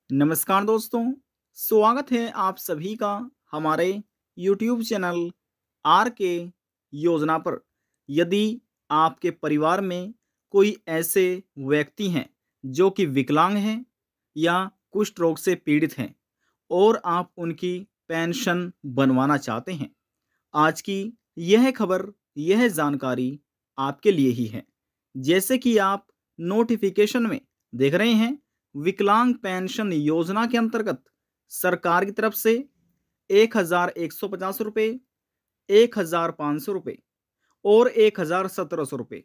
नमस्कार दोस्तों, स्वागत है आप सभी का हमारे YouTube चैनल आर के योजना पर। यदि आपके परिवार में कोई ऐसे व्यक्ति हैं जो कि विकलांग हैं या कुष्ठ रोग से पीड़ित हैं और आप उनकी पेंशन बनवाना चाहते हैं, आज की यह खबर, यह जानकारी आपके लिए ही है। जैसे कि आप नोटिफिकेशन में देख रहे हैं, विकलांग पेंशन योजना के अंतर्गत सरकार की तरफ से 1150 रुपये, 1500 रुपये और 1700 रुपये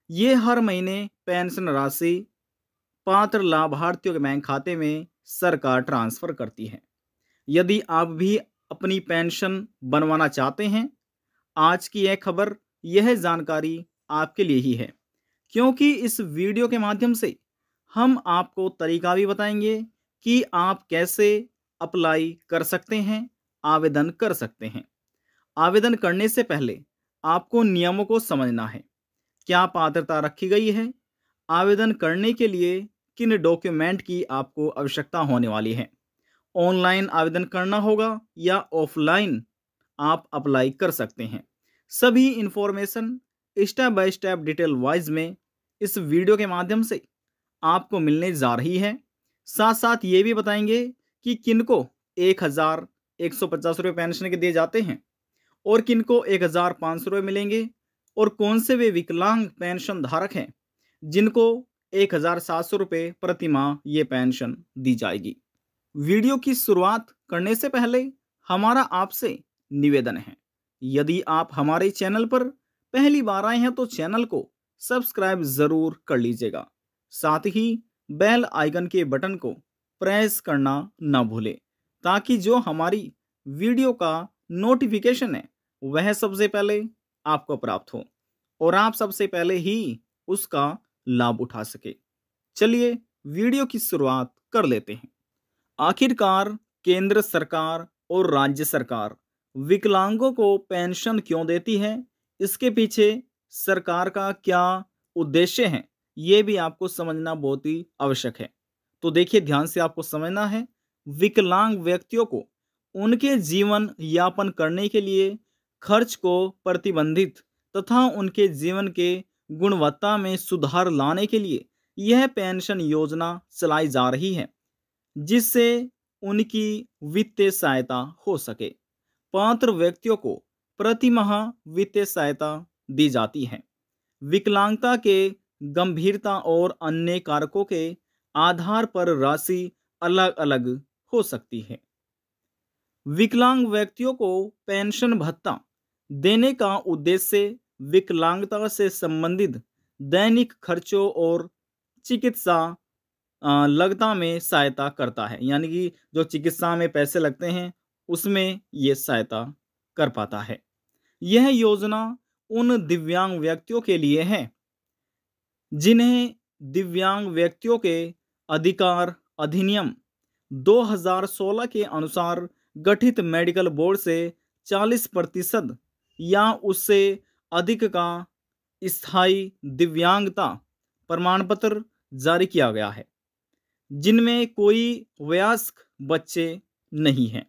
ये हर महीने पेंशन राशि पात्र लाभार्थियों के बैंक खाते में सरकार ट्रांसफर करती है। यदि आप भी अपनी पेंशन बनवाना चाहते हैं, आज की यह खबर, यह जानकारी आपके लिए ही है, क्योंकि इस वीडियो के माध्यम से हम आपको तरीका भी बताएंगे कि आप कैसे अप्लाई कर सकते हैं, आवेदन कर सकते हैं। आवेदन करने से पहले आपको नियमों को समझना है। क्या पात्रता रखी गई है, आवेदन करने के लिए किन डॉक्यूमेंट की आपको आवश्यकता होने वाली है, ऑनलाइन आवेदन करना होगा या ऑफलाइन आप अप्लाई कर सकते हैं। सभी information step by step detail wise में इस वीडियो के माध्यम से आपको मिलने जा रही है। साथ साथ ये भी बताएंगे कि किनको 1150 रुपये पेंशन के दिए जाते हैं और किनको 1500 रुपये मिलेंगे, और कौन से वे विकलांग पेंशन धारक हैं जिनको 1700 रुपये प्रति माह ये पेंशन दी जाएगी। वीडियो की शुरुआत करने से पहले हमारा आपसे निवेदन है, यदि आप हमारे चैनल पर पहली बार आए हैं तो चैनल को सब्सक्राइब जरूर कर लीजिएगा। साथ ही बेल आइकन के बटन को प्रेस करना ना भूलें, ताकि जो हमारी वीडियो का नोटिफिकेशन है वह सबसे पहले आपको प्राप्त हो और आप सबसे पहले ही उसका लाभ उठा सके। चलिए वीडियो की शुरुआत कर लेते हैं। आखिरकार केंद्र सरकार और राज्य सरकार विकलांगों को पेंशन क्यों देती है, इसके पीछे सरकार का क्या उद्देश्य है, ये भी आपको समझना बहुत ही आवश्यक है। तो देखिए, ध्यान से आपको समझना है। विकलांग व्यक्तियों को उनके जीवन यापन करने के लिए खर्च को प्रतिबंधित तथा उनके जीवन के गुणवत्ता में सुधार लाने के लिए यह पेंशन योजना चलाई जा रही है, जिससे उनकी वित्तीय सहायता हो सके। पात्र व्यक्तियों को प्रति माह वित्तीय सहायता दी जाती है। विकलांगता के गंभीरता और अन्य कारकों के आधार पर राशि अलग अलग हो सकती है। विकलांग व्यक्तियों को पेंशन भत्ता देने का उद्देश्य विकलांगता से संबंधित दैनिक खर्चों और चिकित्सा लगता में सहायता करता है, यानी कि जो चिकित्सा में पैसे लगते हैं उसमें ये सहायता कर पाता है। यह योजना उन दिव्यांग व्यक्तियों के लिए है जिन्हें दिव्यांग व्यक्तियों के अधिकार अधिनियम 2016 के अनुसार गठित मेडिकल बोर्ड से 40% या उससे अधिक का स्थायी दिव्यांगता प्रमाण पत्र जारी किया गया है, जिनमें कोई वयस्क बच्चे नहीं हैं।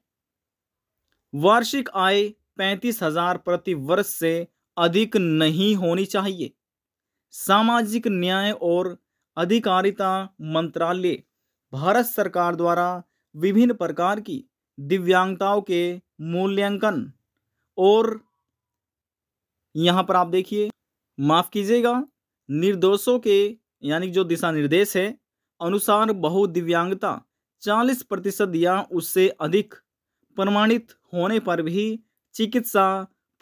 वार्षिक आय 35,000 प्रति वर्ष से अधिक नहीं होनी चाहिए। सामाजिक न्याय और अधिकारिता मंत्रालय भारत सरकार द्वारा विभिन्न प्रकार की दिव्यांगताओं के मूल्यांकन और यहाँ पर आप देखिए, माफ कीजिएगा, निर्देशों के यानी जो दिशा निर्देश है अनुसार बहुदिव्यांगता 40% या उससे अधिक प्रमाणित होने पर भी चिकित्सा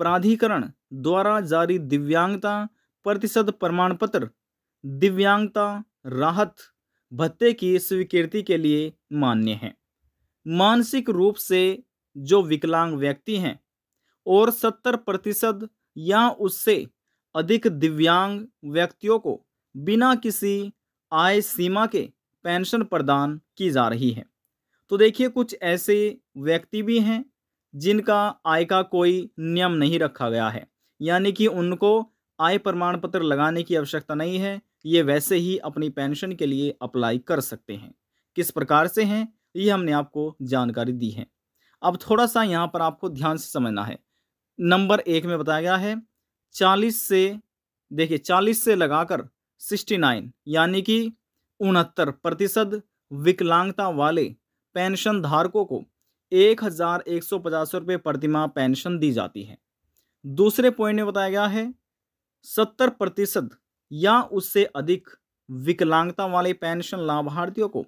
प्राधिकरण द्वारा जारी दिव्यांगता प्रतिशत प्रमाण पत्र दिव्यांगता राहत भत्ते की स्वीकृति के लिए मान्य है। मानसिक रूप से जो विकलांग व्यक्ति हैं और 70% या उससे अधिक दिव्यांग व्यक्तियों को बिना किसी आय सीमा के पेंशन प्रदान की जा रही है। तो देखिए, कुछ ऐसे व्यक्ति भी हैं जिनका आय का कोई नियम नहीं रखा गया है, यानी कि उनको आय प्रमाण पत्र लगाने की आवश्यकता नहीं है, ये वैसे ही अपनी पेंशन के लिए अप्लाई कर सकते हैं। किस प्रकार से हैं ये हमने आपको जानकारी दी है। अब थोड़ा सा यहाँ पर आपको ध्यान से समझना है। नंबर 1 में बताया गया है 40 से, देखिए 40 से लगाकर 69 यानी कि 69% विकलांगता वाले पेंशन धारकों को 1,150 रुपये प्रतिमाह पेंशन दी जाती है। दूसरे पॉइंट में बताया गया है 70% या उससे अधिक विकलांगता वाले पेंशन लाभार्थियों को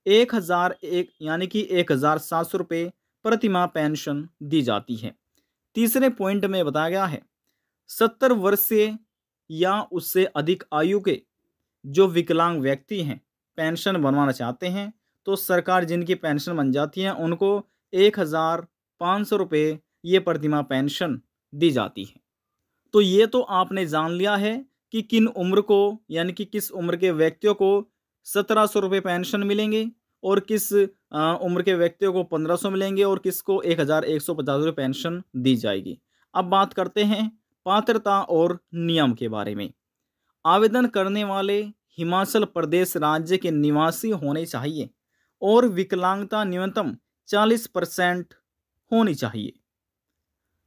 1,001 यानी कि 1,700 रुपये प्रतिमाह पेंशन दी जाती है। तीसरे पॉइंट में बताया गया है 70 वर्षीय या उससे अधिक आयु के जो विकलांग व्यक्ति हैं, पेंशन बनवाना चाहते हैं, तो सरकार जिनकी पेंशन बन जाती है उनको 1,500 रुपये ये प्रतिमाह पेंशन दी जाती है। तो ये तो आपने जान लिया है कि किन उम्र को, यानी कि किस उम्र के व्यक्तियों को 1,700 रुपये पेंशन मिलेंगे और किस उम्र के व्यक्तियों को 1,500 मिलेंगे और किसको 1,150 रुपये पेंशन दी जाएगी। अब बात करते हैं पात्रता और नियम के बारे में। आवेदन करने वाले हिमाचल प्रदेश राज्य के निवासी होने चाहिए और विकलांगता न्यूनतम 40% होनी चाहिए।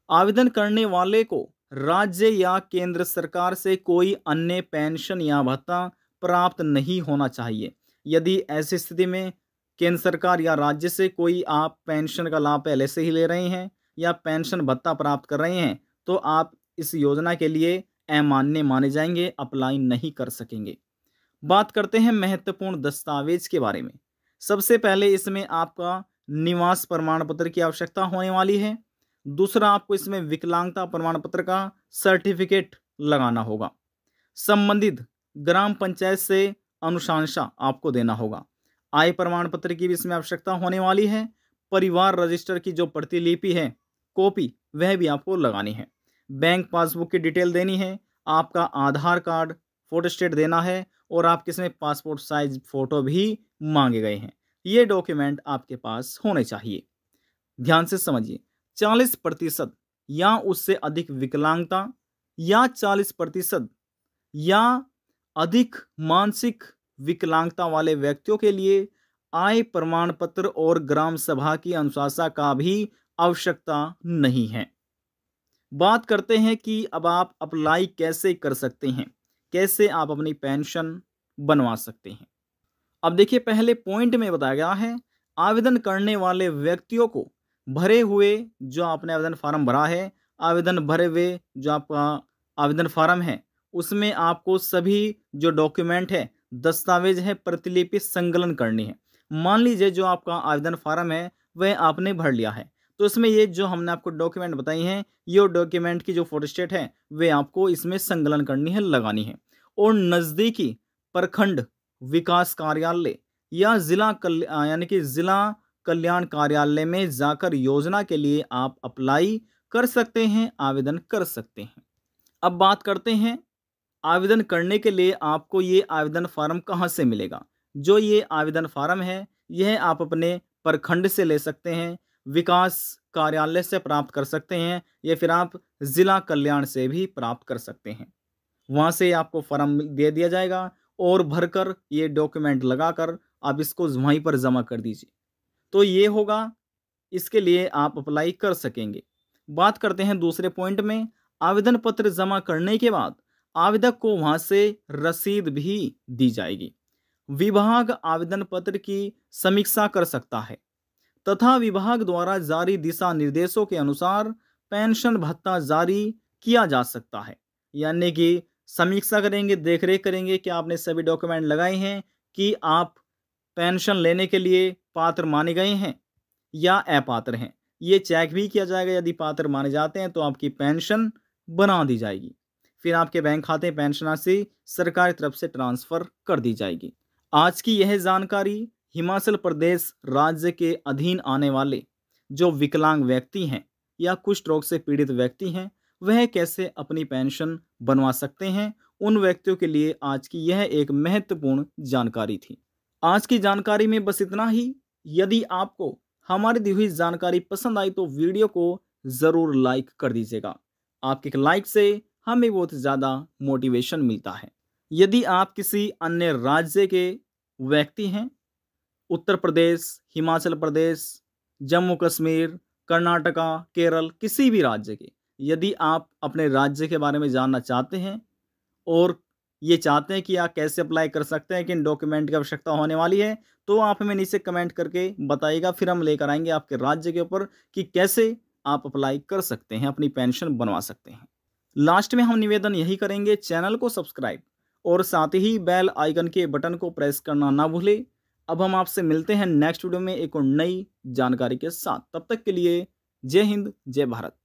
आवेदन करने वाले को राज्य या केंद्र सरकार से कोई अन्य पेंशन या भत्ता प्राप्त नहीं होना चाहिए। यदि ऐसी स्थिति में केंद्र सरकार या राज्य से कोई आप पेंशन का लाभ पहले से ही ले रहे हैं या पेंशन भत्ता प्राप्त कर रहे हैं, तो आप इस योजना के लिए अमान्य माने जाएंगे, अप्लाई नहीं कर सकेंगे। बात करते हैं महत्वपूर्ण दस्तावेज के बारे में। सबसे पहले इसमें आपका निवास प्रमाण पत्र की आवश्यकता होने वाली है। दूसरा, आपको इसमें विकलांगता प्रमाण पत्र का सर्टिफिकेट लगाना होगा। संबंधित ग्राम पंचायत से अनुशंसा आपको देना होगा। आय प्रमाण पत्र की भी इसमें आवश्यकता होने वाली है। परिवार रजिस्टर की जो प्रतिलिपि है, कॉपी, वह भी आपको लगानी है। बैंक पासबुक की डिटेल देनी है। आपका आधार कार्ड फोटोस्टेट देना है और आपके इसमें पासपोर्ट साइज फोटो भी मांगे गए हैं। ये डॉक्यूमेंट आपके पास होने चाहिए। ध्यान से समझिए, 40% या उससे अधिक विकलांगता या 40% या अधिक मानसिक विकलांगता वाले व्यक्तियों के लिए आय प्रमाण पत्र और ग्राम सभा की अनुशंसा का भी आवश्यकता नहीं है। बात करते हैं कि अब आप अप्लाई कैसे कर सकते हैं, कैसे आप अपनी पेंशन बनवा सकते हैं। अब देखिए, पहले पॉइंट में बताया गया है आवेदन करने वाले व्यक्तियों को भरे हुए जो आपने आवेदन फार्म भरा है, आवेदन भरे हुए जो आपका आवेदन फार्म है, उसमें आपको सभी जो डॉक्यूमेंट है, दस्तावेज है, प्रतिलिपि संकलन करनी है। मान लीजिए जो आपका आवेदन फार्म है वह आपने भर लिया है, तो इसमें ये जो हमने आपको डॉक्यूमेंट बताई हैं, ये डॉक्यूमेंट की जो फोटोस्टेट है वे आपको इसमें संकलन करनी है, लगानी है। और नज़दीकी प्रखंड विकास कार्यालय या यानी कि जिला कल्याण कार्यालय में जाकर योजना के लिए आप अप्लाई कर सकते हैं, आवेदन कर सकते हैं। अब बात करते हैं आवेदन करने के लिए आपको ये आवेदन फार्म कहाँ से मिलेगा। जो ये आवेदन फार्म है, यह आप अपने प्रखंड से ले सकते हैं, विकास कार्यालय से प्राप्त कर सकते हैं, या फिर आप जिला कल्याण से भी प्राप्त कर सकते हैं। वहाँ से आपको फॉर्म दे दिया जाएगा और भरकर ये डॉक्यूमेंट लगाकर आप इसको वहीं पर जमा कर दीजिए, तो ये होगा, इसके लिए आप अप्लाई कर सकेंगे। बात करते हैं दूसरे पॉइंट में। आवेदन पत्र जमा करने के बाद आवेदक को वहां से रसीद भी दी जाएगी। विभाग आवेदन पत्र की समीक्षा कर सकता है तथा विभाग द्वारा जारी दिशा निर्देशों के अनुसार पेंशन भत्ता जारी किया जा सकता है। यानी कि समीक्षा करेंगे, देखरेख करेंगे कि आपने सभी डॉक्यूमेंट लगाए हैं, कि आप पेंशन लेने के लिए पात्र माने गए हैं या अपात्र हैं। ये चेक भी किया जाएगा। यदि पात्र माने जाते हैं तो आपकी पेंशन बना दी जाएगी, फिर आपके बैंक खाते में पेंशन राशि सरकार की तरफ से ट्रांसफर कर दी जाएगी। आज की यह जानकारी हिमाचल प्रदेश राज्य के अधीन आने वाले जो विकलांग व्यक्ति हैं या कुष्ठ रोग से पीड़ित व्यक्ति हैं, वह कैसे अपनी पेंशन बनवा सकते हैं, उन व्यक्तियों के लिए आज की यह एक महत्वपूर्ण जानकारी थी। आज की जानकारी में बस इतना ही। यदि आपको हमारी दी हुई जानकारी पसंद आई तो वीडियो को ज़रूर लाइक कर दीजिएगा। आपके एक लाइक से हमें बहुत ज़्यादा मोटिवेशन मिलता है। यदि आप किसी अन्य राज्य के व्यक्ति हैं उत्तर प्रदेश, हिमाचल प्रदेश, जम्मू कश्मीर, कर्नाटका, केरल, किसी भी राज्य के। यदि आप अपने राज्य के बारे में जानना चाहते हैं और ये चाहते हैं कि आप कैसे अप्लाई कर सकते हैं, किन डॉक्यूमेंट की आवश्यकता होने वाली है, तो आप हमें नीचे कमेंट करके बताइएगा, फिर हम लेकर आएँगे आपके राज्य के ऊपर कि कैसे आप अप्लाई कर सकते हैं, अपनी पेंशन बनवा सकते हैं। लास्ट में हम निवेदन यही करेंगे, चैनल को सब्सक्राइब और साथ ही बेल आइकन के बटन को प्रेस करना ना भूलें। अब हम आपसे मिलते हैं नेक्स्ट वीडियो में एक और नई जानकारी के साथ। तब तक के लिए जय हिंद, जय भारत।